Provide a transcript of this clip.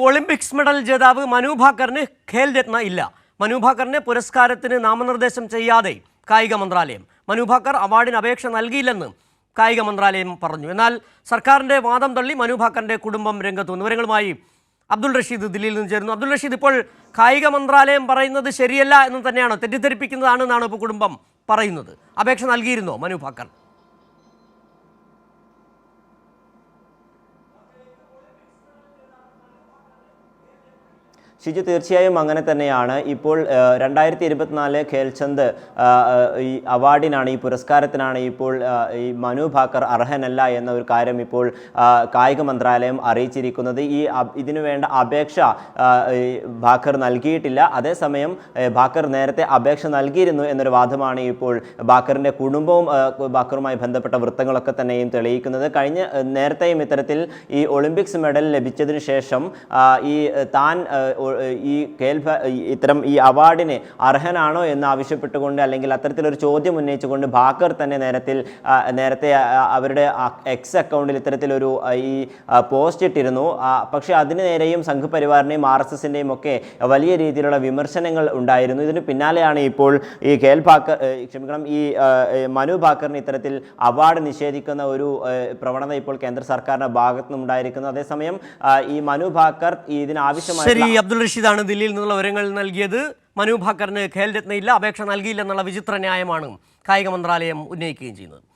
Olympics medal ജേതാവ് മനു ഭാക്കറിന് ഖേൽ രത്ന ഇല്ല. മനു ഭാക്കറിന് പുരസ്കാരത്തിന് നാമനിർദ്ദേശം ചെയ്യാതെ കായിക മന്ത്രാലയം. മനു ഭാക്കർ അവാർഡിന് അപേക്ഷ നൽകിയില്ലെന്ന് കായിക മന്ത്രാലയം പറഞ്ഞു. എന്നാൽ സർക്കാരിന്റെ വാദം തള്ളി മനു ഭാക്കറിന്റെ കുടുംബം രംഗത്ത് വന്നു. വിവരങ്ങളുമായി അബ്ദുൾ റഷീദ് ദില്ലിയിൽ നിന്ന് ചേരുന്നു. അബ്ദുൾ റഷീദ്, ഇപ്പോൾ കായിക മന്ത്രാലയം പറയുന്നത് ശരിയല്ല എന്ന് തന്നെയാണോ, തെറ്റിദ്ധരിപ്പിക്കുന്നതാണെന്നാണ് ഇപ്പോൾ കുടുംബം പറയുന്നത്? അപേക്ഷ നൽകിയിരുന്നോ മനു ഭാക്കർ? ഷിജു, തീർച്ചയായും അങ്ങനെ തന്നെയാണ്. ഇപ്പോൾ 2024 ഖേൽചന്ദ് ഈ അവാർഡിനാണ്, ഈ പുരസ്കാരത്തിനാണ് ഇപ്പോൾ ഈ മനു ഭാക്കർ അർഹനല്ല എന്ന ഒരു കാര്യം ഇപ്പോൾ കായിക മന്ത്രാലയം അറിയിച്ചിരിക്കുന്നത്. ഇതിനു വേണ്ട അപേക്ഷ ഭാക്കർ നൽകിയിട്ടില്ല. അതേസമയം ഭാക്കർ നേരത്തെ അപേക്ഷ നൽകിയിരുന്നു എന്നൊരു വാദമാണ് ഇപ്പോൾ ഭാക്കറിൻ്റെ കുടുംബവും ഭാക്കറുമായി ബന്ധപ്പെട്ട വൃത്തങ്ങളൊക്കെ തന്നെയും തെളിയിക്കുന്നത്. നേരത്തെയും ഇത്തരത്തിൽ ഈ ഒളിമ്പിക്സ് മെഡൽ ലഭിച്ചതിന് ശേഷം താൻ ഇത്തരം ഈ അവാർഡിന് അർഹനാണോ എന്ന് ആവശ്യപ്പെട്ടുകൊണ്ട്, അല്ലെങ്കിൽ അത്തരത്തിലൊരു ചോദ്യം ഉന്നയിച്ചുകൊണ്ട് ഭാക്കർ തന്നെ നേരത്തെ അവരുടെ എക്സ് അക്കൗണ്ടിൽ ഇത്തരത്തിലൊരു ഈ പോസ്റ്റ് ഇട്ടിരുന്നു. പക്ഷേ അതിന് നേരെയും സംഘപരിവാറിനെയും RSSൻ്റെയും ഒക്കെ വലിയ രീതിയിലുള്ള വിമർശനങ്ങൾ ഉണ്ടായിരുന്നു. ഇതിന് പിന്നാലെയാണ് ഇപ്പോൾ ഈ ഈ മനു ഭാക്കറിന് ഇത്തരത്തിൽ അവാർഡ് നിഷേധിക്കുന്ന ഒരു പ്രവണത ഇപ്പോൾ കേന്ദ്ര സർക്കാരിന്റെ ഭാഗത്തു നിന്നുണ്ടായിരിക്കുന്നത്. അതേസമയം ഈ മനു ഭാക്കർ ഇതിനാവശ്യമായ റഷീദാണ് ദില്ലിയിൽ നിന്നുള്ള വിവരങ്ങൾ നൽകിയത്. മനു ഭാക്കറിന് ഖേൽ രത്ന ഇല്ല, അപേക്ഷ നൽകിയില്ലെന്നുള്ള വിചിത്ര ന്യായമാണ് കായിക മന്ത്രാലയം ഉന്നയിക്കുകയും ചെയ്യുന്നത്.